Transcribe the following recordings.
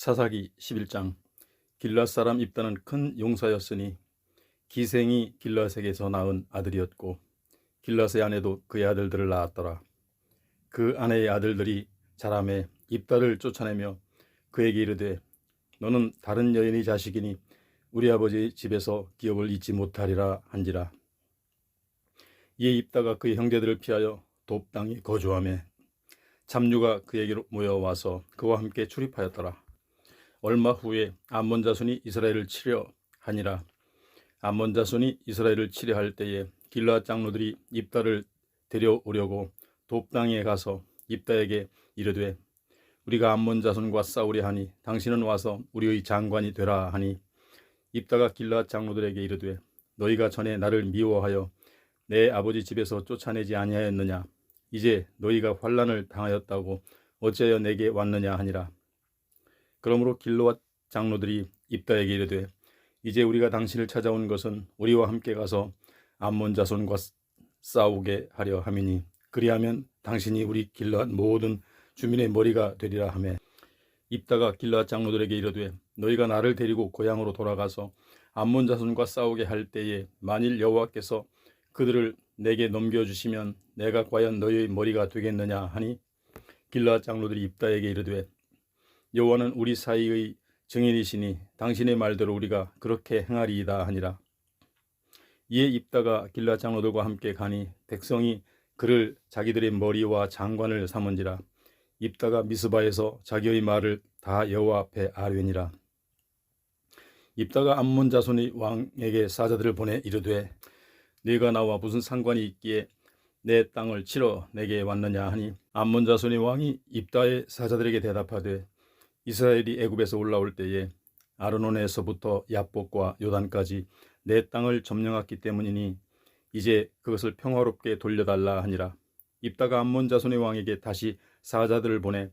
사사기 11장. 길앗 사람 입다는 큰 용사였으니 기생이 길앗에게서 낳은 아들이었고 길앗의 아내도 그의 아들들을 낳았더라. 그 아내의 아들들이 자라매 입다를 쫓아내며 그에게 이르되 너는 다른 여인의 자식이니 우리 아버지 집에서 기업을 잊지 못하리라 한지라. 이에 입다가 그의 형제들을 피하여 돕 땅에 거주하며 잡류가 그에게로 모여와서 그와 함께 출입하였더라. 얼마 후에 암몬 자손이 이스라엘을 치려 하니라. 암몬 자손이 이스라엘을 치려 할 때에 길앗 장로들이 입다를 데려오려고 돕 땅에 가서 입다에게 이르되 우리가 암몬 자손과 싸우려 하니 당신은 와서 우리의 장관이 되라 하니 입다가 길앗 장로들에게 이르되 너희가 전에 나를 미워하여 내 아버지 집에서 쫓아내지 아니하였느냐. 이제 너희가 환난을 당하였다고 어찌하여 내게 왔느냐 하니라. 그러므로 길앗 장로들이 입다에게 이르되 이제 우리가 당신을 찾아온 것은 우리와 함께 가서 암몬 자손과 싸우게 하려 함이니 그리하면 당신이 우리 길앗 모든 주민의 머리가 되리라 하매 입다가 길앗 장로들에게 이르되 너희가 나를 데리고 고향으로 돌아가서 암몬 자손과 싸우게 할 때에 만일 여호와께서 그들을 내게 넘겨주시면 내가 과연 너희의 머리가 되겠느냐 하니 길앗 장로들이 입다에게 이르되 여호와는 우리 사이의 증인이시니 당신의 말대로 우리가 그렇게 행하리이다 하니라. 이에 입다가 길앗 장로들과 함께 가니 백성이 그를 자기들의 머리와 장관을 삼은지라. 입다가 미스바에서 자기의 말을 다 여호와 앞에 아뢰니라. 입다가 암몬 자손의 왕에게 사자들을 보내 이르되 네가 나와 무슨 상관이 있기에 내 땅을 치러 내게 왔느냐 하니 암몬 자손의 왕이 입다의 사자들에게 대답하되 이스라엘이 애굽에서 올라올 때에 아르논에서부터 야복과 요단까지 내 땅을 점령했기 때문이니 이제 그것을 평화롭게 돌려달라 하니라. 입다가 암몬 자손의 왕에게 다시 사자들을 보내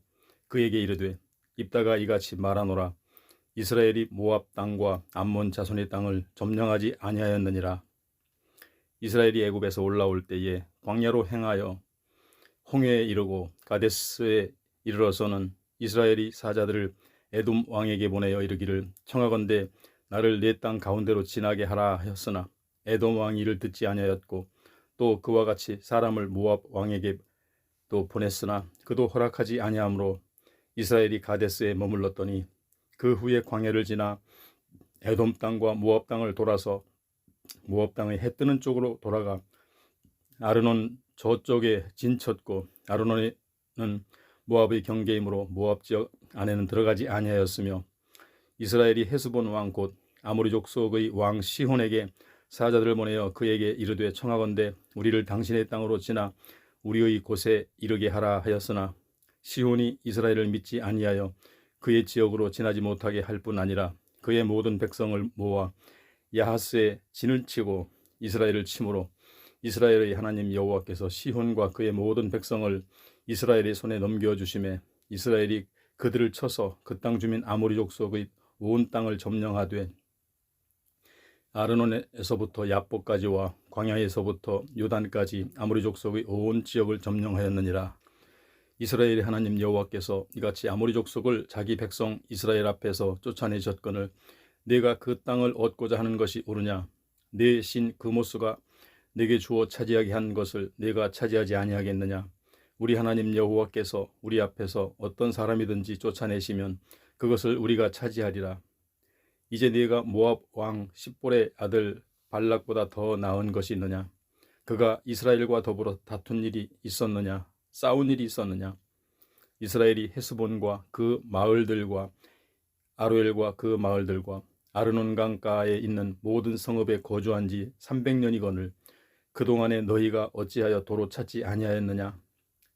그에게 이르되 입다가 이같이 말하노라. 이스라엘이 모압 땅과 암몬 자손의 땅을 점령하지 아니하였느니라. 이스라엘이 애굽에서 올라올 때에 광야로 행하여 홍해에 이르고 가데스에 이르러서는 이스라엘이 사자들을 에돔 왕에게 보내어 이르기를 청하건대 나를 내 땅 가운데로 지나게 하라 하였으나 에돔 왕이 이를 듣지 아니하였고 또 그와 같이 사람을 모압 왕에게 또 보냈으나 그도 허락하지 아니하므로 이스라엘이 가데스에 머물렀더니 그 후에 광야를 지나 에돔 땅과 모압 땅을 돌아서 모압 땅의 해 뜨는 쪽으로 돌아가 아르논 저쪽에 진쳤고 아르논은 모압의 경계이므로 모압 지역 안에는 들어가지 아니하였으며 이스라엘이 헤스본 왕 곧 아모리 족속의 왕 시혼에게 사자들을 보내어 그에게 이르되 청하건대 우리를 당신의 땅으로 지나 우리의 곳에 이르게 하라 하였으나 시혼이 이스라엘을 믿지 아니하여 그의 지역으로 지나지 못하게 할 뿐 아니라 그의 모든 백성을 모아 야하스에 진을 치고 이스라엘을 치므로 이스라엘의 하나님 여호와께서 시혼과 그의 모든 백성을 이스라엘의 손에 넘겨주심에 이스라엘이 그들을 쳐서 그 땅 주민 아모리 족속의 온 땅을 점령하되 아르논에서부터 야복까지와 광야에서부터 요단까지 아모리 족속의 온 지역을 점령하였느니라. 이스라엘의 하나님 여호와께서 이같이 아모리 족속을 자기 백성 이스라엘 앞에서 쫓아내셨거늘 내가 그 땅을 얻고자 하는 것이 옳으냐. 내 신 그모스가 내게 주어 차지하게 한 것을 내가 차지하지 아니하겠느냐. 우리 하나님 여호와께서 우리 앞에서 어떤 사람이든지 쫓아내시면 그것을 우리가 차지하리라. 이제 네가 모압 왕 십볼의 아들 발락보다 더 나은 것이 있느냐. 그가 이스라엘과 더불어 다툰 일이 있었느냐. 싸운 일이 있었느냐. 이스라엘이 헤스본과 그 마을들과 아로엘과 그 마을들과 아르논 강가에 있는 모든 성읍에 거주한 지 300년이거늘 그동안에 너희가 어찌하여 도로 찾지 아니하였느냐.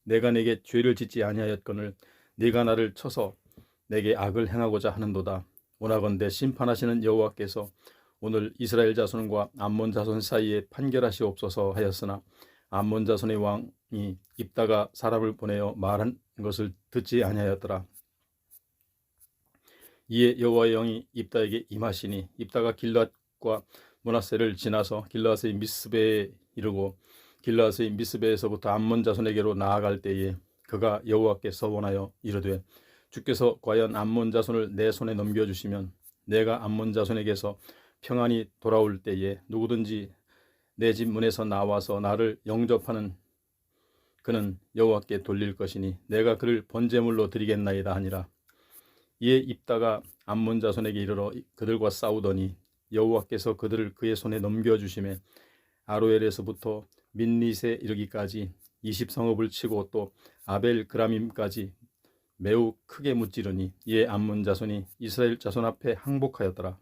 내가 내게 죄를 짓지 아니하였거늘 네가 나를 쳐서 내게 악을 행하고자 하는도다. 원하건대 심판하시는 여호와께서 오늘 이스라엘 자손과 암몬 자손 사이에 판결하시옵소서 하였으나 암몬 자손의 왕이 입다가 사람을 보내어 말한 것을 듣지 아니하였더라. 이에 여호와의 영이 입다에게 임하시니 입다가 길앗과 므낫세를 지나서 길앗의 미스베에 이르고 길앗의 미스베에서부터 암몬 자손에게로 나아갈 때에 그가 여호와께 서원하여 이르되 주께서 과연 암몬 자손을 내 손에 넘겨주시면 내가 암몬 자손에게서 평안히 돌아올 때에 누구든지 내 집 문에서 나와서 나를 영접하는 그는 여호와께 돌릴 것이니 내가 그를 번제물로 드리겠나이다 하니라. 이에 입다가 암몬 자손에게 이르러 그들과 싸우더니 여호와께서 그들을 그의 손에 넘겨주심에 아로엘에서부터 민릿에 이르기까지 20성읍을 치고 또 아벨 그라밈까지 매우 크게 무찌르니 이에 암몬 자손이 이스라엘 자손 앞에 항복하였더라.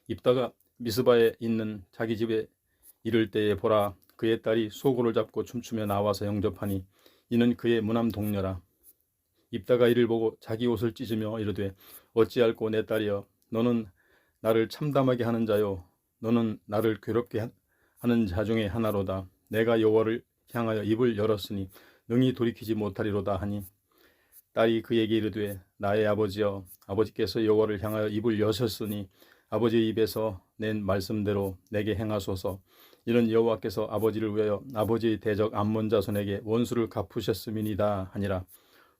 입다가 미스바에 있는 자기 집에 이를 때에 보라, 그의 딸이 소고를 잡고 춤추며 나와서 영접하니 이는 그의 무남 동료라. 입다가 이를 보고 자기 옷을 찢으며 이르되 어찌할꼬 내 딸이여, 너는 나를 참담하게 하는 자요, 너는 나를 괴롭게 하는 자 중에 하나로다. 내가 여호와를 향하여 입을 열었으니 능히 돌이키지 못하리로다 하니 딸이 그에게 이르되 나의 아버지여, 아버지께서 여호와를 향하여 입을 여셨으니 아버지의 입에서 낸 말씀대로 내게 행하소서. 이는 여호와께서 아버지를 위하여 아버지의 대적 암몬 자손에게 원수를 갚으셨음이니이다 하니라.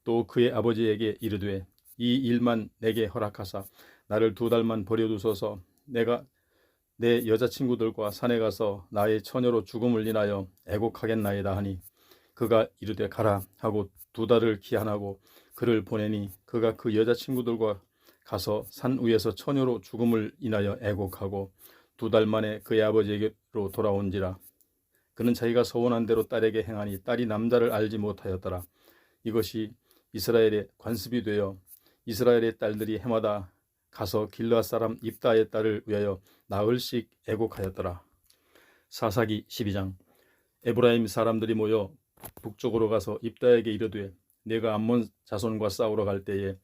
또 그의 아버지에게 이르되 이 일만 내게 허락하사 나를 2달만 버려두소서. 내가 내 여자친구들과 산에 가서 나의 처녀로 죽음을 인하여 애곡하겠나이다 하니 그가 이르되 가라 하고 2달을 기한하고 그를 보내니 그가 그 여자친구들과 가서 산 위에서 처녀로 죽음을 인하여 애곡하고 2달 만에 그의 아버지에게로 돌아온지라. 그는 자기가 서원한 대로 딸에게 행하니 딸이 남자를 알지 못하였더라. 이것이 이스라엘의 관습이 되어 이스라엘의 딸들이 해마다 가서 길르앗 사람 입다의 딸을 위하여 나흘씩 애곡하였더라. 사사기 12장. 에브라임 사람들이 모여 북쪽으로 가서 입다에게 이르되 내가 암몬 자손과 싸우러 갈 때에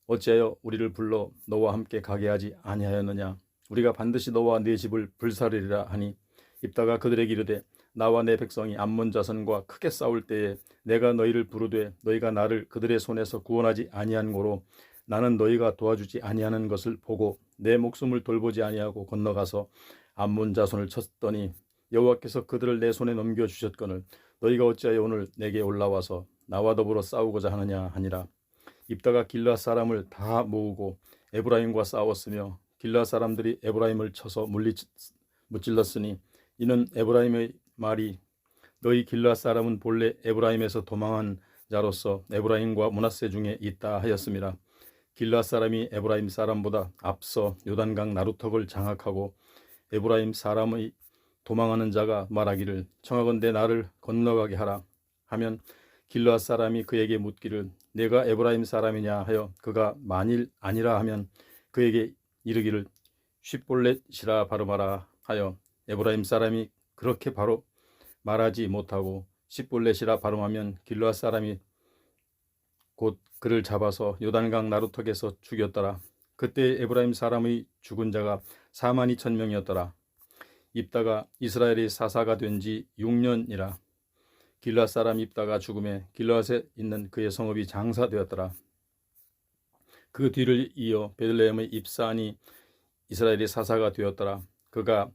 어찌하여 우리를 불러 너와 함께 가게 하지 아니하였느냐. 우리가 반드시 너와 네 집을 불사르리라 하니 입다가 그들에게 이르되 나와 내 백성이 암몬 자손과 크게 싸울 때에 내가 너희를 부르되 너희가 나를 그들의 손에서 구원하지 아니한 고로 나는 너희가 도와주지 아니하는 것을 보고 내 목숨을 돌보지 아니하고 건너가서 암몬 자손을 쳤더니 여호와께서 그들을 내 손에 넘겨주셨거늘 너희가 어찌하여 오늘 내게 올라와서 나와 더불어 싸우고자 하느냐 하니라. 입다가 길르앗 사람을 다 모으고 에브라임과 싸웠으며 길르앗 사람들이 에브라임을 쳐서 무찔렀으니 이는 에브라임의 말이 너희 길르앗 사람은 본래 에브라임에서 도망한 자로서 에브라임과 므낫세 중에 있다 하였음이라. 길르앗 사람이 에브라임 사람보다 앞서 요단강 나루턱을 장악하고 에브라임 사람의 도망하는 자가 말하기를 청하건대 나를 건너가게 하라 하면 길르앗 사람이 그에게 묻기를 내가 에브라임 사람이냐 하여 그가 만일 아니라 하면 그에게 이르기를 쉿볼렛이라 발음하라 하여 에브라임 사람이 그렇게 바로 말하지 못하고 쉿볼렛이라 발음하면 길르앗 사람이 곧 그를 잡아서 요단강 나루턱에서 죽였더라. 그때 에브라임 사람의 죽은 자가 42,000명이었더라. 입다가 이스라엘의 사사가 된 지 6년이라. 길르앗 사람 입다가 죽음에 길르앗에 있는 그의 성읍이 장사되었더라. 그 뒤를 이어 베들레헴의 입사니 이스라엘의 사사가 되었더라. 그가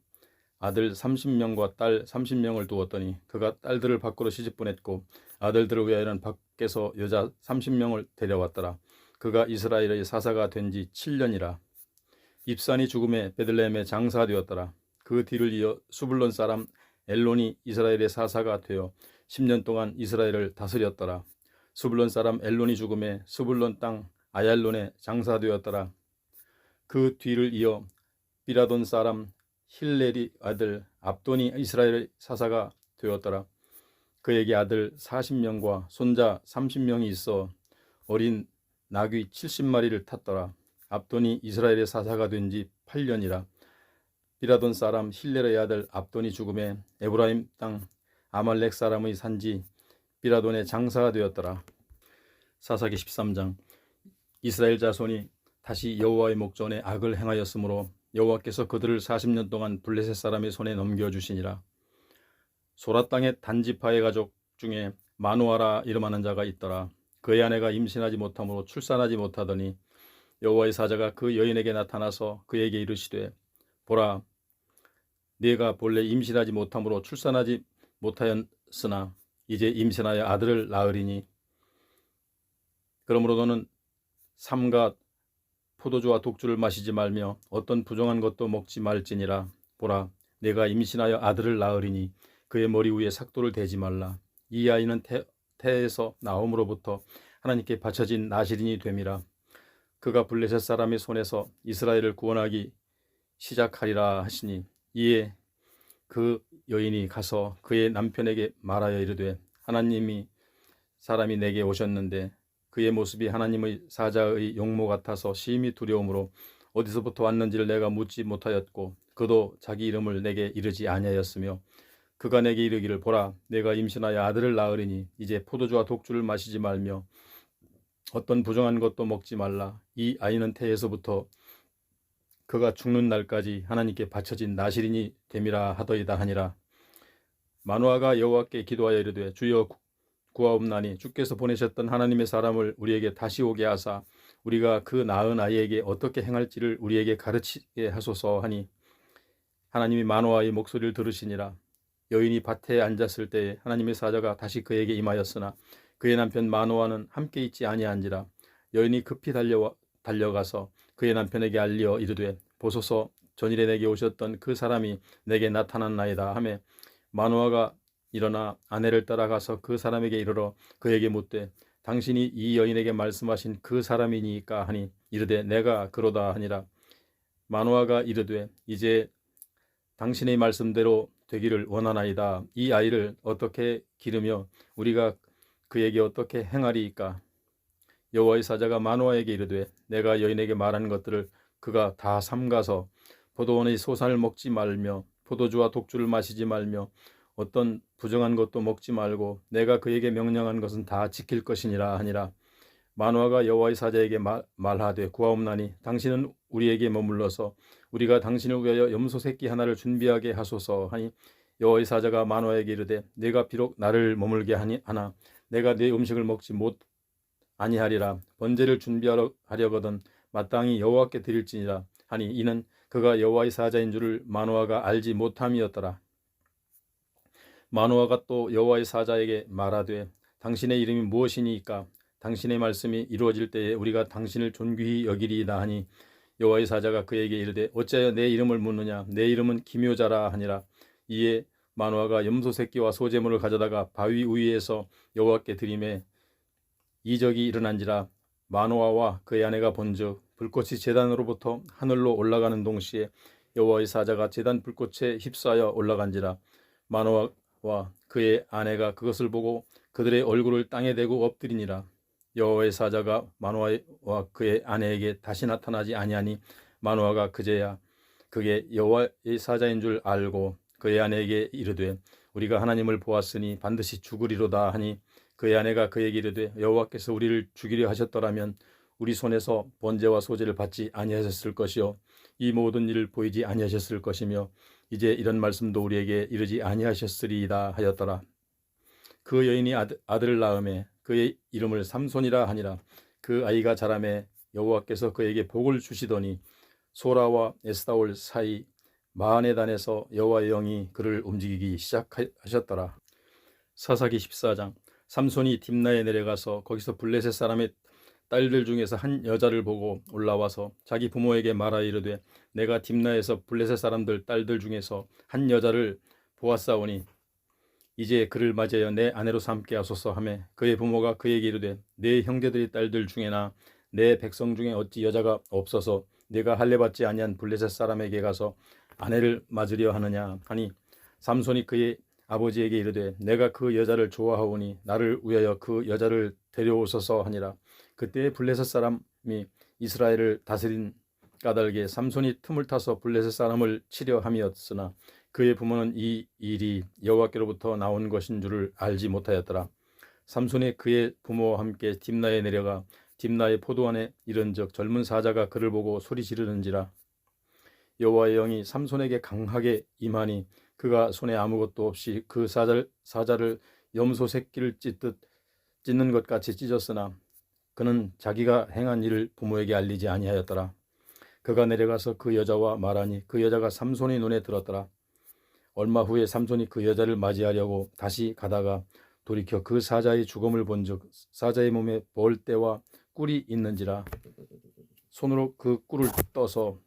아들 30명과 딸 30명을 두었더니 그가 딸들을 밖으로 시집보냈고 아들들을 위하여는 밖에서 여자 30명을 데려왔더라. 그가 이스라엘의 사사가 된 지 7년이라. 입산이 죽음에 베들레헴에 장사되었더라. 그 뒤를 이어 수불론 사람 엘론이 이스라엘의 사사가 되어 10년 동안 이스라엘을 다스렸더라. 수불론 사람 엘론이 죽음에 수불론 땅 아얄론에 장사되었더라. 그 뒤를 이어 비라돈 사람 힐렐의 아들 압돈이 이스라엘의 사사가 되었더라. 그에게 아들 40명과 손자 30명이 있어 어린 나귀 70마리를 탔더라. 압돈이 이스라엘의 사사가 된 지 8년이라. 비라돈 사람 힐렐의 아들 압돈이 죽음에 에브라임 땅 아말렉 사람의 산지 비라돈의 장사가 되었더라. 사사기 13장. 이스라엘 자손이 다시 여호와의 목전에 악을 행하였으므로 여호와께서 그들을 40년 동안 블레셋 사람의 손에 넘겨주시니라. 소라 땅의 단지파의 가족 중에 마누아라 이름하는 자가 있더라. 그의 아내가 임신하지 못하므로 출산하지 못하더니 여호와의 사자가 그 여인에게 나타나서 그에게 이르시되 보라, 네가 본래 임신하지 못하므로 출산하지 못하였으나 이제 임신하여 아들을 낳으리니 그러므로 너는 삼가 포도주와 독주를 마시지 말며 어떤 부정한 것도 먹지 말지니라. 보라, 내가 임신하여 아들을 낳으리니 그의 머리 위에 삭도를 대지 말라. 이 아이는 태에서 나옴으로부터 하나님께 바쳐진 나실인이 됨이라. 그가 블레셋 사람의 손에서 이스라엘을 구원하기 시작하리라 하시니, 이에 그 여인이 가서 그의 남편에게 말하여 이르되, 하나님이 사람이 내게 오셨는데 그의 모습이 하나님의 사자의 용모 같아서 심히 두려움으로 어디서부터 왔는지를 내가 묻지 못하였고 그도 자기 이름을 내게 이르지 아니하였으며, 그가 내게 이르기를, 보라, 내가 임신하여 아들을 낳으리니 이제 포도주와 독주를 마시지 말며 어떤 부정한 것도 먹지 말라. 이 아이는 태에서부터 그가 죽는 날까지 하나님께 바쳐진 나실인이 됨이라 하더이다 하니라. 마노아가 여호와께 기도하여 이르되, 주여 구하옵나니 주께서 보내셨던 하나님의 사람을 우리에게 다시 오게 하사 우리가 그 낳은 아이에게 어떻게 행할지를 우리에게 가르치게 하소서 하니, 하나님이 마노아의 목소리를 들으시니라. 여인이 밭에 앉았을 때에 하나님의 사자가 다시 그에게 임하였으나 그의 남편 마노아는 함께 있지 아니한지라. 여인이 급히 달려가서 그의 남편에게 알리어 이르되, 보소서, 전일에 내게 오셨던 그 사람이 내게 나타났나이다 하매, 마노아가 일어나 아내를 따라가서 그 사람에게 이르러 그에게 묻되, 당신이 이 여인에게 말씀하신 그 사람이니까 하니, 이르되 내가 그러다 하니라. 마노아가 이르되, 이제 당신의 말씀대로 되기를 원하나이다. 이 아이를 어떻게 기르며 우리가 그에게 어떻게 행하리이까? 여호와의 사자가 마노아에게 이르되, 내가 여인에게 말한 것들을 그가 다 삼가서 포도원의 소산을 먹지 말며 포도주와 독주를 마시지 말며 어떤 부정한 것도 먹지 말고 내가 그에게 명령한 것은 다 지킬 것이니라 하니라. 마노아가 여호와의 사자에게 말하되, 구하옵나니 당신은 우리에게 머물러서 우리가 당신을 위하여 염소 새끼 하나를 준비하게 하소서 하니, 여호와의 사자가 마노아에게 이르되, 내가 비록 나를 머물게 하나 내가 네 음식을 먹지 못 아니하리라. 번제를 준비하려거든 마땅히 여호와께 드릴지니라 하니, 이는 그가 여호와의 사자인 줄을 마노아가 알지 못함이었더라. 마노아가 또 여호와의 사자에게 말하되, 당신의 이름이 무엇이니까? 당신의 말씀이 이루어질 때에 우리가 당신을 존귀히 여기리이다 하니, 여호와의 사자가 그에게 이르되, 어찌하여 내 이름을 묻느냐? 내 이름은 기묘자라 하니라. 이에 마노아가 염소 새끼와 소제물을 가져다가 바위 위에서 여호와께 드리매 이적이 일어난지라. 마노아와 그의 아내가 본즉 불꽃이 제단으로부터 하늘로 올라가는 동시에 여호와의 사자가 제단 불꽃에 휩싸여 올라간지라. 마노아와 그의 아내가 그것을 보고 그들의 얼굴을 땅에 대고 엎드리니라. 여호와의 사자가 마노아와 그의 아내에게 다시 나타나지 아니하니, 마노아가 그제야 그게 여호와의 사자인 줄 알고 그의 아내에게 이르되, 우리가 하나님을 보았으니 반드시 죽으리로다 하니, 그의 아내가 그에게 이르되, 여호와께서 우리를 죽이려 하셨더라면 우리 손에서 번제와 소제를 받지 아니하셨을 것이요 이 모든 일을 보이지 아니하셨을 것이며 이제 이런 말씀도 우리에게 이르지 아니하셨으리이다 하였더라. 그 여인이 아들을 낳음에 그의 이름을 삼손이라 하니라. 그 아이가 자라매 여호와께서 그에게 복을 주시더니 소라와 에스다올 사이 마하네단에서 여호와의 영이 그를 움직이기 시작하셨더라. 사사기 14장. 삼손이 딥나에 내려가서 거기서 블레셋 사람의 딸들 중에서 한 여자를 보고 올라와서 자기 부모에게 말하여 이르되, 내가 딥나에서 블레셋 사람들 딸들 중에서 한 여자를 보았사오니 이제 그를 맞이하여 내 아내로 삼게 하소서 하매, 그의 부모가 그에게 이르되, 내 형제들의 딸들 중에나 내 백성 중에 어찌 여자가 없어서 내가 할례받지 아니한 블레셋 사람에게 가서 아내를 맞으려 하느냐 하니, 삼손이 그의 아버지에게 이르되, 내가 그 여자를 좋아하오니 나를 위하여 그 여자를 데려오소서 하니라. 그때 블레셋 사람이 이스라엘을 다스린 까닭에 삼손이 틈을 타서 블레셋 사람을 치려 함이었으나 그의 부모는 이 일이 여호와께로부터 나온 것인 줄을 알지 못하였더라. 삼손이 그의 부모와 함께 딥나에 내려가 딥나의 포도원에 이른즉 젊은 사자가 그를 보고 소리 지르는지라. 여호와의 영이 삼손에게 강하게 임하니 그가 손에 아무것도 없이 그 사자를 염소 새끼를 찢는 것 같이 찢었으나 그는 자기가 행한 일을 부모에게 알리지 아니하였더라. 그가 내려가서 그 여자와 말하니 그 여자가 삼손의 눈에 들었더라. 얼마 후에 삼손이 그 여자를 맞이하려고 다시 가다가 돌이켜 그 사자의 죽음을 본즉 사자의 몸에 볼대와 꿀이 있는지라 손으로 그 꿀을 떠서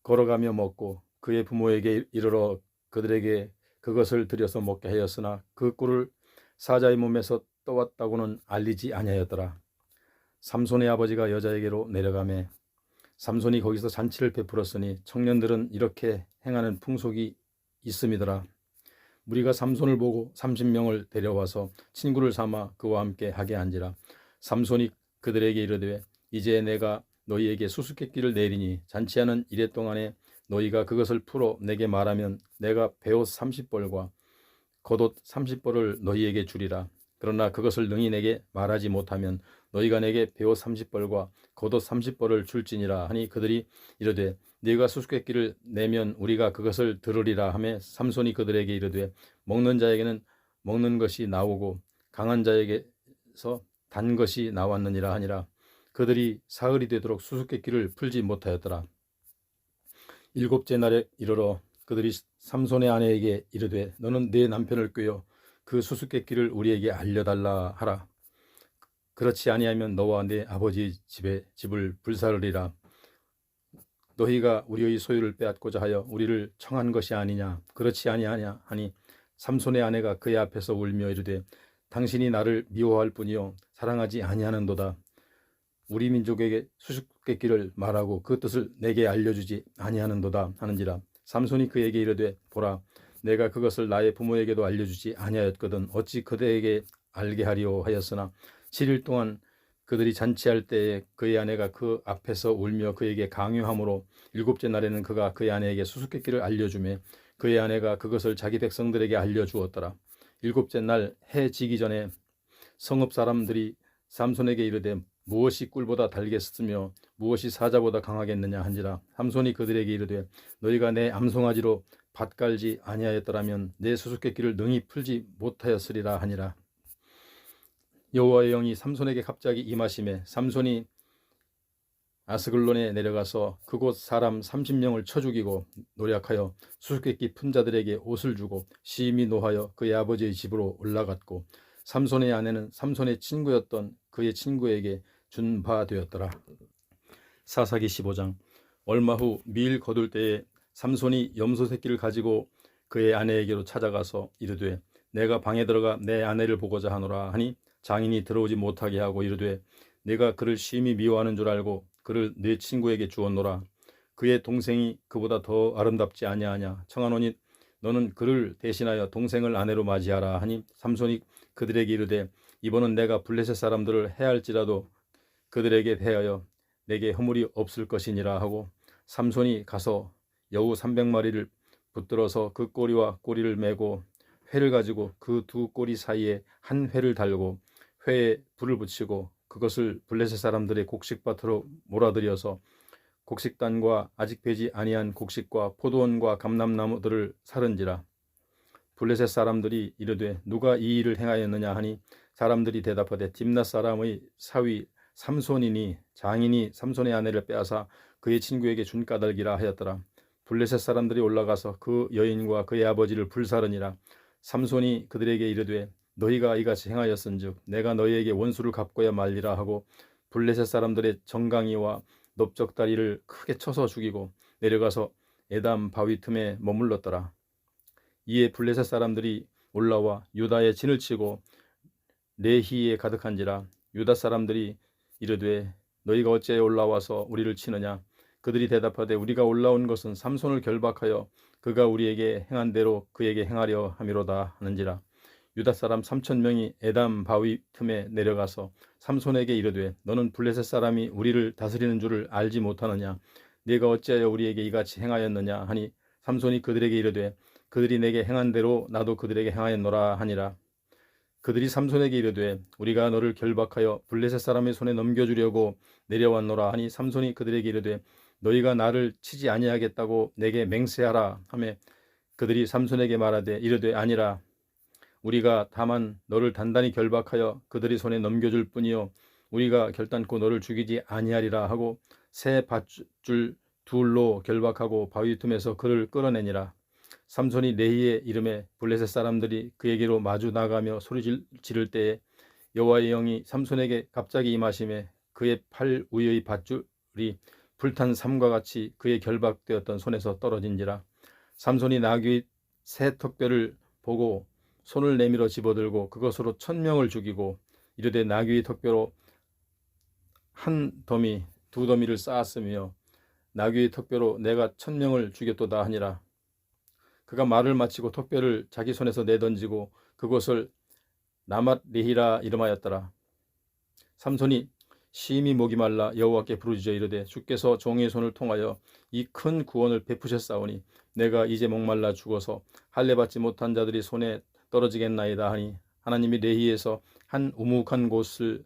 걸어가며 먹고 그의 부모에게 이르러 그들에게 그것을 들여서 먹게 하였으나 그 꿀을 사자의 몸에서 떠왔다고는 알리지 아니하였더라. 삼손의 아버지가 여자에게로 내려가매 삼손이 거기서 잔치를 베풀었으니 청년들은 이렇게 행하는 풍속이 있음이더라. 무리가 삼손을 보고 30명을 데려와서 친구를 삼아 그와 함께 하게 한지라. 삼손이 그들에게 이르되 이제 내가 너희에게 수수께끼를 내리니 잔치하는 이래 동안에 너희가 그것을 풀어 내게 말하면 내가 베옷 30벌과 겉옷 30벌을 너희에게 주리라. 그러나 그것을 능히 내게 말하지 못하면 너희가 내게 베옷 30벌과 겉옷 30벌을 줄지니라 하니 그들이 이르되 네가 수수께끼를 내면 우리가 그것을 들으리라 하매 삼손이 그들에게 이르되 먹는 자에게는 먹는 것이 나오고 강한 자에게서 단 것이 나왔느니라 하니라. 그들이 사흘이 되도록 수수께끼를 풀지 못하였더라. 일곱째 날에 이르러 그들이 삼손의 아내에게 이르되 너는 네 남편을 꾀어 그 수수께끼를 우리에게 알려달라 하라. 그렇지 아니하면 너와 네 아버지 집을 불사르리라. 너희가 우리의 소유를 빼앗고자 하여 우리를 청한 것이 아니냐. 그렇지 아니하냐 하니 삼손의 아내가 그의 앞에서 울며 이르되 당신이 나를 미워할 뿐이요 사랑하지 아니하는도다. 우리 민족에게 수수께끼를 말하고 그 뜻을 내게 알려주지 아니하는도다 하는지라. 삼손이 그에게 이르되 보라 내가 그것을 나의 부모에게도 알려주지 아니하였거든 어찌 그대에게 알게 하리오 하였으나 7일 동안 그들이 잔치할 때에 그의 아내가 그 앞에서 울며 그에게 강요함으로 일곱째 날에는 그가 그의 아내에게 수수께끼를 알려주매 그의 아내가 그것을 자기 백성들에게 알려주었더라. 일곱째 날 해 지기 전에 성읍 사람들이 삼손에게 이르되 무엇이 꿀보다 달겠으며 무엇이 사자보다 강하겠느냐 한지라. 삼손이 그들에게 이르되 너희가 내 암송아지로 밭 갈지 아니하였더라면 내 수수께끼를 능히 풀지 못하였으리라 하니라. 여호와의 영이 삼손에게 갑자기 임하심에 삼손이 아스글론에 내려가서 그곳 사람 30명을 쳐 죽이고 노략하여 수수께끼 푼 자들에게 옷을 주고 심히 노하여 그의 아버지의 집으로 올라갔고 삼손의 아내는 삼손의 친구였던 그의 친구에게 준 바 되었더라. 사사기 15장. 얼마 후 밀 거둘 때에 삼손이 염소 새끼를 가지고 그의 아내에게로 찾아가서 이르되 내가 방에 들어가 내 아내를 보고자 하노라 하니 장인이 들어오지 못하게 하고 이르되 내가 그를 심히 미워하는 줄 알고 그를 네 친구에게 주었노라. 그의 동생이 그보다 더 아름답지 아니하냐. 청하노니 너는 그를 대신하여 동생을 아내로 맞이하라 하니 삼손이 그들에게 이르되 이번은 내가 블레셋 사람들을 해할지라도 그들에게 대하여 내게 허물이 없을 것이니라 하고 삼손이 가서 여우 300마리를 붙들어서 그 꼬리와 꼬리를 메고 회를 가지고 그 두 꼬리 사이에 한 회를 달고 회에 불을 붙이고 그것을 블레셋 사람들의 곡식밭으로 몰아들여서 곡식단과 아직 배지 아니한 곡식과 포도원과 감람나무들을 사른지라. 블레셋 사람들이 이르되 누가 이 일을 행하였느냐 하니 사람들이 대답하되 딥낫 사람의 사위 삼손이니 장인이 삼손의 아내를 빼앗아 그의 친구에게 준 까닭이라 하였더라. 블레셋 사람들이 올라가서 그 여인과 그의 아버지를 불사르니라. 삼손이 그들에게 이르되 너희가 이같이 행하였은즉 내가 너희에게 원수를 갚고야 말리라 하고 블레셋 사람들의 정강이와 넓적다리를 크게 쳐서 죽이고 내려가서 에담 바위 틈에 머물렀더라. 이에 블레셋 사람들이 올라와 유다에 진을 치고 레히에 가득한지라. 유다 사람들이 이르되 너희가 어찌하여 올라와서 우리를 치느냐. 그들이 대답하되 우리가 올라온 것은 삼손을 결박하여 그가 우리에게 행한 대로 그에게 행하려 함이로다 하는지라. 유다 사람 3,000명이 에담 바위 틈에 내려가서 삼손에게 이르되 너는 블레셋 사람이 우리를 다스리는 줄을 알지 못하느냐. 네가 어찌하여 우리에게 이같이 행하였느냐 하니 삼손이 그들에게 이르되 그들이 내게 행한 대로 나도 그들에게 행하였노라 하니라. 그들이 삼손에게 이르되 우리가 너를 결박하여 블레셋 사람의 손에 넘겨주려고 내려왔노라 하니 삼손이 그들에게 이르되 너희가 나를 치지 아니하겠다고 내게 맹세하라 하매 그들이 삼손에게 말하되 이르되 아니라 우리가 다만 너를 단단히 결박하여 그들의 손에 넘겨줄 뿐이요 우리가 결단코 너를 죽이지 아니하리라 하고 새 밧줄 둘로 결박하고 바위 틈에서 그를 끌어내니라. 삼손이 레히의 이름에 블레셋 사람들이 그에게로 마주 나가며 소리 지를 때에 여호와의 영이 삼손에게 갑자기 임하심에 그의 팔 위의 밧줄이 불탄 삼과 같이 그의 결박되었던 손에서 떨어진지라. 삼손이 나귀의 새 턱뼈를 보고 손을 내밀어 집어들고 그것으로 1000명을 죽이고 이르되 나귀의 턱뼈로 한 더미 두 더미를 쌓았으며 나귀의 턱뼈로 내가 1000명을 죽였도다 하니라. 그가 말을 마치고 턱뼈를 자기 손에서 내던지고 그것을 라맛레히라 이름하였더라. 삼손이 심히 목이 말라 여호와께 부르짖어 이르되 주께서 종의 손을 통하여 이 큰 구원을 베푸셨사오니 내가 이제 목말라 죽어서 할례 받지 못한 자들이 손에 떨어지겠나이다 하니 하나님이 레히에서 한 우묵한 곳을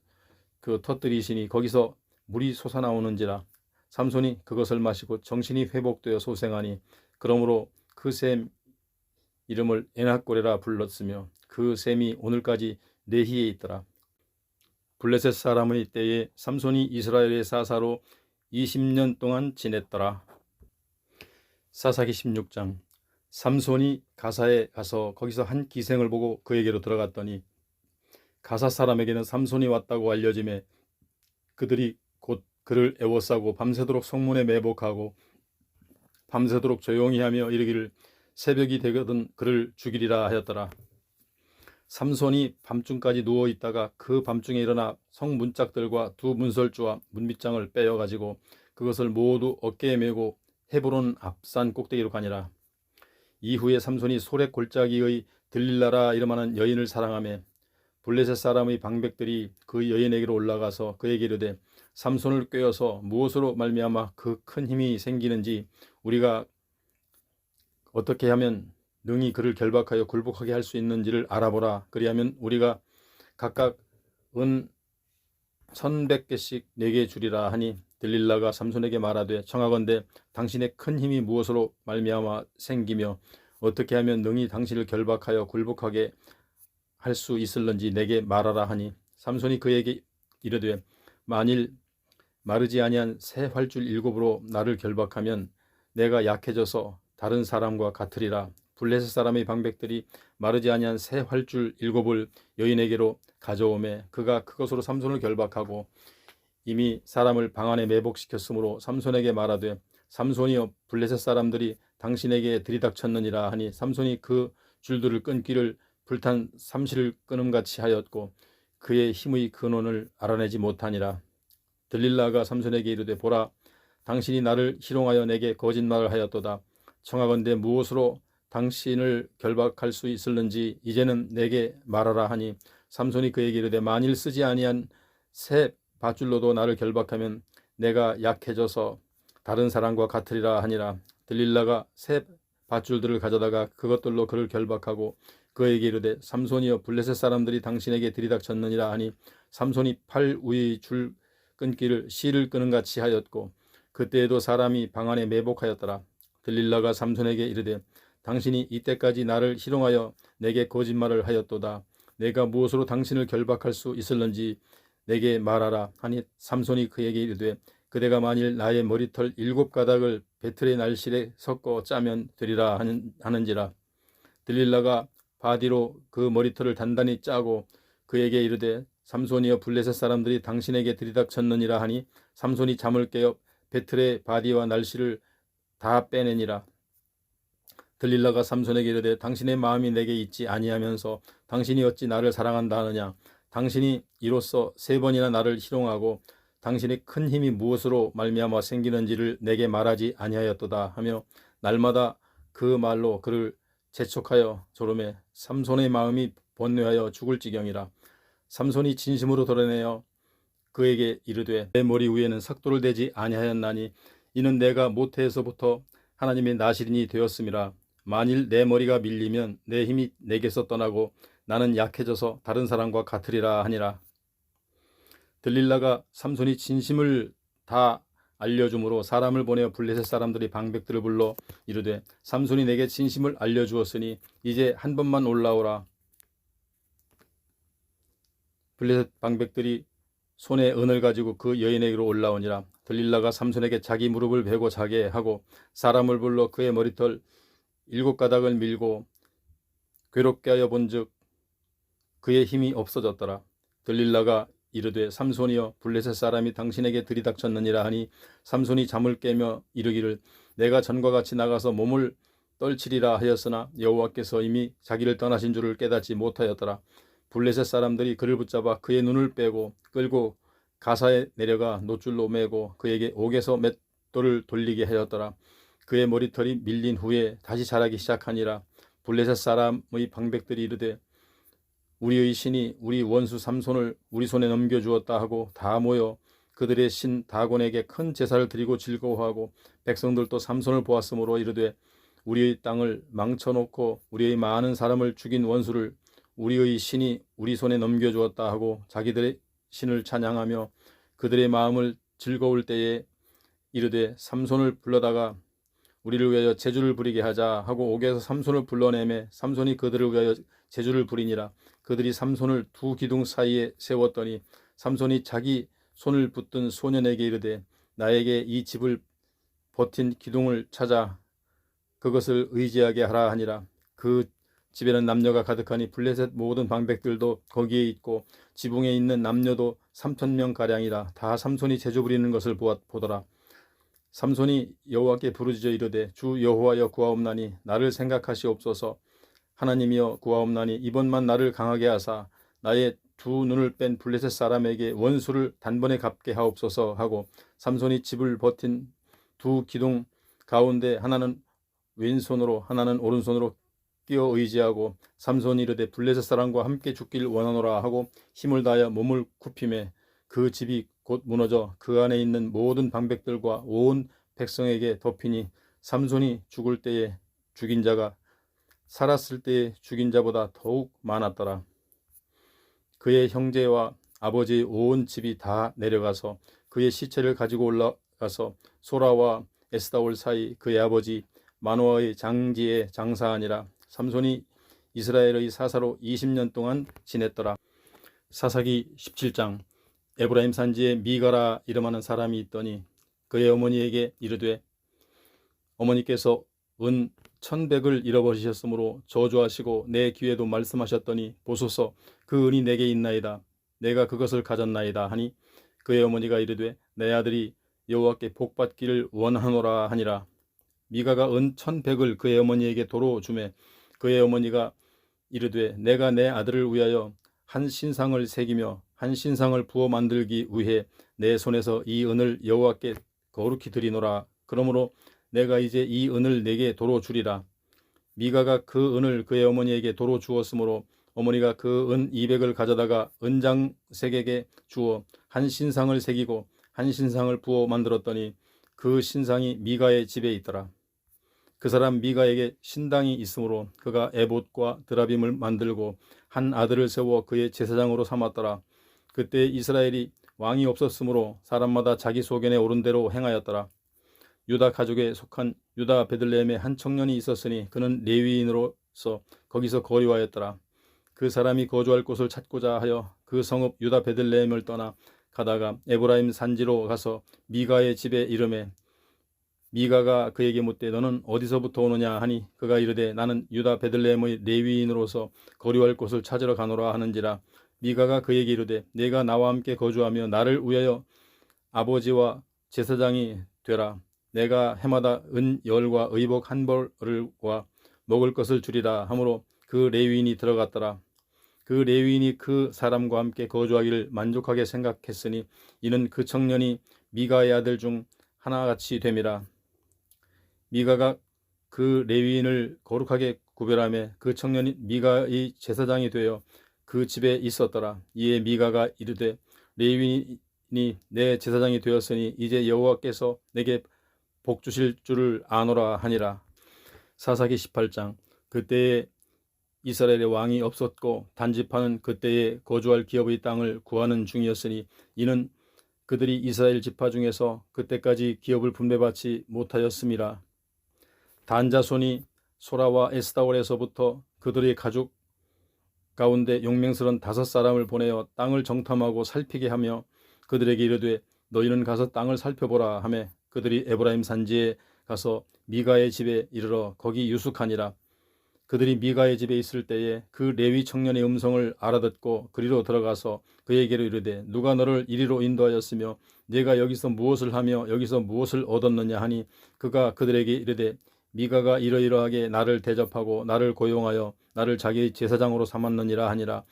터뜨리시니 거기서 물이 솟아나오는지라. 삼손이 그것을 마시고 정신이 회복되어 소생하니 그러므로 그 샘 이름을 에낙고레라 불렀으며 그 샘이 오늘까지 레히에 있더라. 블레셋 사람의 때에 삼손이 이스라엘의 사사로 20년 동안 지냈더라. 사사기 16장. 삼손이 가사에 가서 거기서 한 기생을 보고 그에게로 들어갔더니 가사 사람에게는 삼손이 왔다고 알려지매 그들이 곧 그를 애워싸고 밤새도록 성문에 매복하고 밤새도록 조용히 하며 이르기를 새벽이 되거든 그를 죽이리라 하였더라. 삼손이 밤중까지 누워있다가 그 밤중에 일어나 성 문짝들과 두 문설주와 문빗장을 빼어가지고 그것을 모두 어깨에 메고 헤브론 앞산 꼭대기로 가니라. 이후에 삼손이 소렉 골짜기의 들릴라라 이름하는 여인을 사랑하며 블레셋 사람의 방백들이 그 여인에게로 올라가서 그에게 이르되 삼손을 꾀어서 무엇으로 말미암아 그 큰 힘이 생기는지 우리가 어떻게 하면 능히 그를 결박하여 굴복하게 할 수 있는지를 알아보라. 그리하면 우리가 각각 은 1100개씩 내게 주리라 하니 들릴라가 삼손에게 말하되 청하건대 당신의 큰 힘이 무엇으로 말미암아 생기며 어떻게 하면 능히 당신을 결박하여 굴복하게 할 수 있을는지 내게 말하라 하니 삼손이 그에게 이르되 만일 마르지 아니한 새 활줄 7으로 나를 결박하면 내가 약해져서 다른 사람과 같으리라. 블레셋 사람의 방백들이 마르지 아니한 새 활줄 7을 여인에게로 가져오매 그가 그것으로 삼손을 결박하고 이미 사람을 방 안에 매복시켰으므로 삼손에게 말하되 삼손이여 블레셋 사람들이 당신에게 들이닥쳤느니라 하니 삼손이 그 줄들을 끊기를 불탄 삼시를 끊음같이 하였고 그의 힘의 근원을 알아내지 못하니라. 들릴라가 삼손에게 이르되 보라 당신이 나를 희롱하여 내게 거짓말을 하였도다. 청하건대 무엇으로 당신을 결박할 수 있을는지 이제는 내게 말하라 하니 삼손이 그에게 이르되 만일 쓰지 아니한 새 밧줄로도 나를 결박하면 내가 약해져서 다른 사람과 같으리라 하니라. 들릴라가 새 밧줄들을 가져다가 그것들로 그를 결박하고 그에게 이르되 삼손이여 블레셋 사람들이 당신에게 들이닥쳤느니라 하니 삼손이 팔 위의 줄 끊기를 실을 끄는같이 하였고 그때에도 사람이 방 안에 매복하였더라. 들릴라가 삼손에게 이르되 당신이 이때까지 나를 희롱하여 내게 거짓말을 하였도다. 내가 무엇으로 당신을 결박할 수 있을는지 내게 말하라 하니 삼손이 그에게 이르되 그대가 만일 나의 머리털 7가닥을 배틀의 날실에 섞어 짜면 되리라 하는지라. 들릴라가 바디로 그 머리털을 단단히 짜고 그에게 이르되 삼손이여 블레셋 사람들이 당신에게 들이닥쳤느니라 하니 삼손이 잠을 깨어 배틀의 바디와 날실을 다 빼내니라. 들릴라가 삼손에게 이르되 당신의 마음이 내게 있지 아니하면서 당신이 어찌 나를 사랑한다 하느냐. 당신이 이로써 3번이나 나를 희롱하고 당신의 큰 힘이 무엇으로 말미암아 생기는지를 내게 말하지 아니하였도다 하며 날마다 그 말로 그를 재촉하여 조르매 삼손의 마음이 번뇌하여 죽을 지경이라. 삼손이 진심으로 드러내어 그에게 이르되 내 머리 위에는 삭도를 대지 아니하였나니 이는 내가 모태에서부터 하나님의 나시린이 되었음이라. 만일 내 머리가 밀리면 내 힘이 내게서 떠나고 나는 약해져서 다른 사람과 같으리라 하니라. 들릴라가 삼손이 진심을 다 알려줌으로 사람을 보내어 블레셋 사람들이 방백들을 불러 이르되 삼손이 내게 진심을 알려주었으니 이제 한 번만 올라오라. 블레셋 방백들이 손에 은을 가지고 그 여인에게로 올라오니라. 들릴라가 삼손에게 자기 무릎을 베고 자게 하고 사람을 불러 그의 머리털 7가닥을 밀고 괴롭게 하여 본즉 그의 힘이 없어졌더라. 들릴라가 이르되 삼손이여 블레셋 사람이 당신에게 들이닥쳤느니라 하니 삼손이 잠을 깨며 이르기를 내가 전과 같이 나가서 몸을 떨치리라 하였으나 여호와께서 이미 자기를 떠나신 줄을 깨닫지 못하였더라. 블레셋 사람들이 그를 붙잡아 그의 눈을 빼고 끌고 가사에 내려가 노줄로 매고 그에게 옥에서 맷돌을 돌리게 하였더라. 그의 머리털이 밀린 후에 다시 자라기 시작하니라. 블레셋 사람의 방백들이 이르되 우리의 신이 우리 원수 삼손을 우리 손에 넘겨주었다 하고 다 모여 그들의 신 다곤에게 큰 제사를 드리고 즐거워하고 백성들도 삼손을 보았으므로 이르되 우리의 땅을 망쳐놓고 우리의 많은 사람을 죽인 원수를 우리의 신이 우리 손에 넘겨주었다 하고 자기들의 신을 찬양하며 그들의 마음을 즐거울 때에 이르되 삼손을 불러다가 우리를 위하여 제주를 부리게 하자 하고 옥에서 삼손을 불러내매 삼손이 그들을 위하여 제주를 부리니라. 그들이 삼손을 두 기둥 사이에 세웠더니 삼손이 자기 손을 붙든 소년에게 이르되 나에게 이 집을 버틴 기둥을 찾아 그것을 의지하게 하라 하니라. 그 집에는 남녀가 가득하니 블레셋 모든 방백들도 거기에 있고 지붕에 있는 남녀도 3,000명가량이라. 다 삼손이 제주 부리는 것을 보더라. 삼손이 여호와께 부르짖어 이르되 주 여호와여 구하옵나니 나를 생각하시옵소서. 하나님이여 구하옵나니 이번만 나를 강하게 하사 나의 두 눈을 뺀 블레셋 사람에게 원수를 단번에 갚게 하옵소서 하고 삼손이 집을 버틴 두 기둥 가운데 하나는 왼손으로 하나는 오른손으로 끼어 의지하고 삼손이 이르되 블레셋 사람과 함께 죽길 원하노라 하고 힘을 다하여 몸을 굽히매 그 집이 곧 무너져 그 안에 있는 모든 방백들과 온 백성에게 덮이니 삼손이 죽을 때에 죽인 자가 살았을 때에 죽인 자보다 더욱 많았더라. 그의 형제와 아버지의 온 집이 다 내려가서 그의 시체를 가지고 올라가서 소라와 에스다올 사이 그의 아버지 마노아의 장지에 장사하니라. 삼손이 이스라엘의 사사로 20년 동안 지냈더라. 사사기 17장. 에브라임 산지에 미가라 이름하는 사람이 있더니 그의 어머니에게 이르되 어머니께서 은 1,100을 잃어버리셨으므로 저주하시고 내 귀에도 말씀하셨더니 보소서 그 은이 내게 있나이다. 내가 그것을 가졌나이다 하니 그의 어머니가 이르되 내 아들이 여호와께 복받기를 원하노라 하니라. 미가가 은 1,100을 그의 어머니에게 도로 주매 그의 어머니가 이르되 내가 내 아들을 위하여 한 신상을 새기며 한 신상을 부어 만들기 위해 내 손에서 이 은을 여호와께 거룩히 드리노라. 그러므로 내가 이제 이 은을 내게 도로 주리라. 미가가 그 은을 그의 어머니에게 도로 주었으므로 어머니가 그 은 200을 가져다가 은장색에게 주어 한 신상을 새기고 한 신상을 부어 만들었더니 그 신상이 미가의 집에 있더라. 그 사람 미가에게 신당이 있으므로 그가 에봇과 드라빔을 만들고 한 아들을 세워 그의 제사장으로 삼았더라. 그때 이스라엘이 왕이 없었으므로 사람마다 자기 소견에 오른 대로 행하였더라. 유다 가족에 속한 유다 베들레헴에 한 청년이 있었으니 그는 레위인으로서 거기서 거류하였더라. 그 사람이 거주할 곳을 찾고자 하여 그 성읍 유다 베들레헴을 떠나 가다가 에브라임 산지로 가서 미가의 집에 이르매 미가가 그에게 묻되 너는 어디서부터 오느냐 하니 그가 이르되 나는 유다 베들레헴의 레위인으로서 거류할 곳을 찾으러 가노라 하는지라. 미가가 그에게 이르되 내가 나와 함께 거주하며 나를 위하여 아버지와 제사장이 되라. 내가 해마다 은 10과 의복 1벌과 먹을 것을 주리라 하므로 그 레위인이 들어갔더라. 그 레위인이 그 사람과 함께 거주하기를 만족하게 생각했으니 이는 그 청년이 미가의 아들 중 하나같이 됨이라. 미가가 그 레위인을 거룩하게 구별하며 그 청년이 미가의 제사장이 되어 그 집에 있었더라. 이에 미가가 이르되 레위인이 내 제사장이 되었으니 이제 여호와께서 내게 복 주실 줄을 아노라 하니라. 사사기 18장. 그때에 이스라엘의 왕이 없었고 단지파는 그때에 거주할 기업의 땅을 구하는 중이었으니 이는 그들이 이스라엘 지파 중에서 그때까지 기업을 분배받지 못하였음이라. 단 자손이 소라와 에스다올에서부터 그들의 가족 가운데 용맹스런 5사람을 보내어 땅을 정탐하고 살피게 하며 그들에게 이르되 너희는 가서 땅을 살펴보라 하며 그들이 에브라임 산지에 가서 미가의 집에 이르러 거기 유숙하니라. 그들이 미가의 집에 있을 때에 그 레위 청년의 음성을 알아듣고 그리로 들어가서 그에게로 이르되 누가 너를 이리로 인도하였으며 네가 여기서 무엇을 하며 여기서 무엇을 얻었느냐 하니 그가 그들에게 이르되 미가가 이러이러하게 나를 대접하고 나를 고용하여 나를 자기의 제사장으로 삼았느니라 하니라.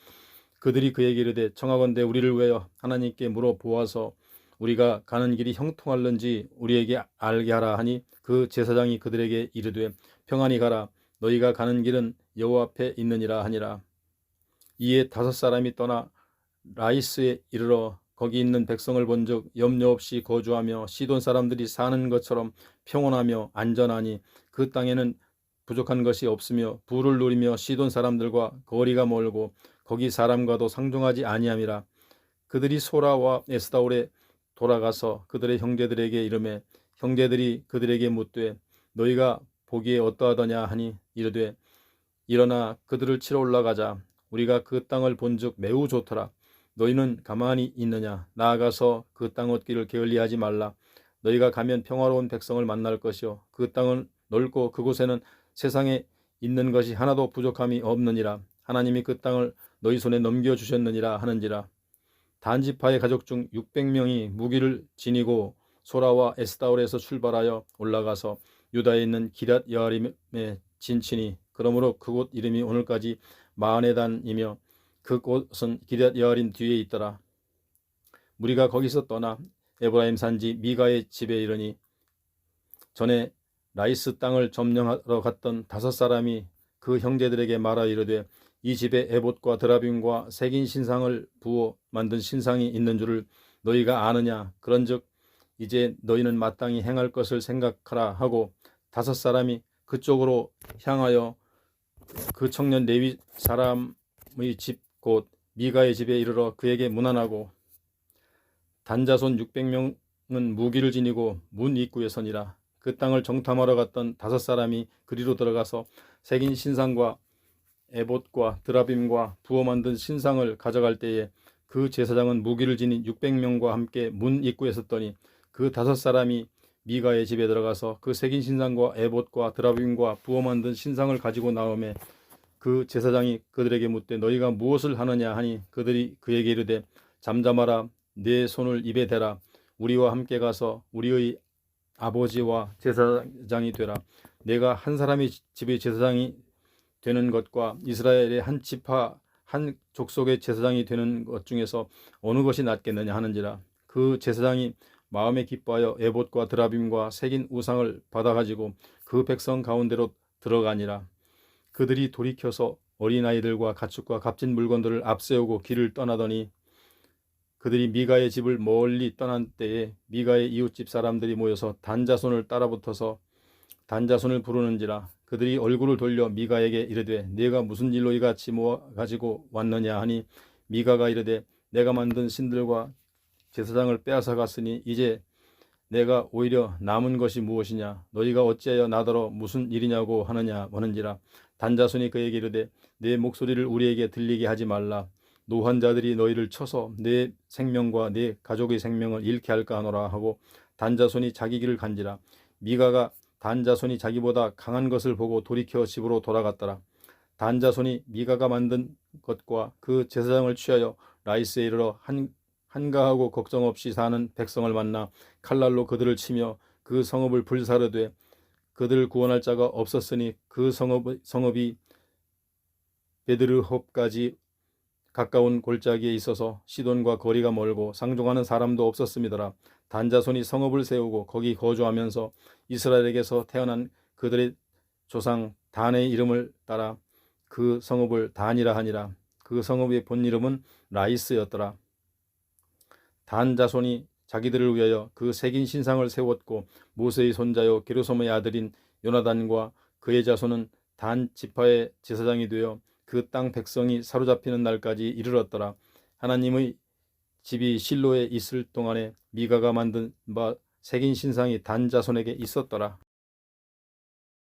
그들이 그에게 이르되 청하건대 우리를 위하여 하나님께 물어보아서 우리가 가는 길이 형통할는지 우리에게 알게 하라 하니 그 제사장이 그들에게 이르되 평안히 가라 너희가 가는 길은 여호와 앞에 있느니라 하니라. 이에 5사람이 떠나 라이스에 이르러 거기 있는 백성을 본즉 염려 없이 거주하며 시돈 사람들이 사는 것처럼 평온하며 안전하니 그 땅에는 부족한 것이 없으며 부를 누리며 시돈 사람들과 거리가 멀고 거기 사람과도 상종하지 아니함이라. 그들이 소라와 에스다올에 돌아가서 그들의 형제들에게 이르매 형제들이 그들에게 묻되 너희가 보기에 어떠하더냐 하니 이르되 일어나 그들을 치러 올라가자. 우리가 그 땅을 본즉 매우 좋더라. 너희는 가만히 있느냐? 나아가서 그 땅 얻기를 게을리하지 말라. 너희가 가면 평화로운 백성을 만날 것이요 그 땅은 넓고 그곳에는 세상에 있는 것이 하나도 부족함이 없느니라. 하나님이 그 땅을 너희 손에 넘겨주셨느니라 하는지라. 단지파의 가족 중 600명이 무기를 지니고 소라와 에스다올에서 출발하여 올라가서 유다에 있는 기럇 여아림에 진치니 그러므로 그곳 이름이 오늘까지 마하네단이며 그 곳은 기럇 여아림 뒤에 있더라. 무리가 거기서 떠나 에브라임 산지 미가의 집에 이르니 전에 라이스 땅을 점령하러 갔던 5사람이 그 형제들에게 말하 이르되 이 집에 에봇과 드라빔과 새긴 신상을 부어 만든 신상이 있는 줄을 너희가 아느냐? 그런즉 이제 너희는 마땅히 행할 것을 생각하라 하고 5사람이 그쪽으로 향하여 그 청년 레위 사람의 집 곧 미가의 집에 이르러 그에게 문안하고 단자손 600명은 무기를 지니고 문 입구에 서니라. 그 땅을 정탐하러 갔던 5사람이 그리로 들어가서 새긴 신상과 에봇과 드라빔과 부어 만든 신상을 가져갈 때에 그 제사장은 무기를 지닌 600명과 함께 문 입구에 섰더니 그 5사람이 미가의 집에 들어가서 그 새긴 신상과 에봇과 드라빔과 부어 만든 신상을 가지고 나오매 그 제사장이 그들에게 묻되 너희가 무엇을 하느냐 하니 그들이 그에게 이르되 잠잠하라 내 손을 입에 대라 우리와 함께 가서 우리의 아버지와 제사장이 되라. 내가 한 사람의 집의 제사장이 되는 것과 이스라엘의 한 지파 한 족속의 제사장이 되는 것 중에서 어느 것이 낫겠느냐 하는지라. 그 제사장이 마음에 기뻐하여 에봇과 드라빔과 새긴 우상을 받아가지고 그 백성 가운데로 들어가니라. 그들이 돌이켜서 어린아이들과 가축과 값진 물건들을 앞세우고 길을 떠나더니 그들이 미가의 집을 멀리 떠난 때에 미가의 이웃집 사람들이 모여서 단자손을 따라붙어서 단자손을 부르는지라. 그들이 얼굴을 돌려 미가에게 이르되 네가 무슨 일로 이같이 모아 가지고 왔느냐 하니 미가가 이르되 내가 만든 신들과 제사장을 빼앗아 갔으니 이제 내가 오히려 남은 것이 무엇이냐? 너희가 어찌하여 나더러 무슨 일이냐고 하느니라. 단자손이 그에게 이르되 내 목소리를 우리에게 들리게 하지 말라. 노한 자들이 너희를 쳐서 내 생명과 내 가족의 생명을 잃게 할까 하노라 하고 단자손이 자기 길을 간지라. 미가가 단자손이 자기보다 강한 것을 보고 돌이켜 집으로 돌아갔더라. 단자손이 미가가 만든 것과 그 제사장을 취하여 라이스에 이르러 한가하고 걱정 없이 사는 백성을 만나 칼날로 그들을 치며 그 성읍을 불사르되 그들을 구원할 자가 없었으니 그 성읍이 베드르홉까지 가까운 골짜기에 있어서 시돈과 거리가 멀고 상종하는 사람도 없었음이더라. 단자손이 성읍을 세우고 거기 거주하면서 이스라엘에게서 태어난 그들의 조상 단의 이름을 따라 그 성읍을 단이라 하니라. 그 성읍의 본 이름은 라이스였더라. 단 자손이 자기들을 위하여 그 새긴 신상을 세웠고 모세의 손자요 게르솜의 아들인 요나단과 그의 자손은 단 지파의 제사장이 되어 그 땅 백성이 사로잡히는 날까지 이르렀더라. 하나님의 집이 실로에 있을 동안에 미가가 만든 바 새긴 신상이 단 자손에게 있었더라.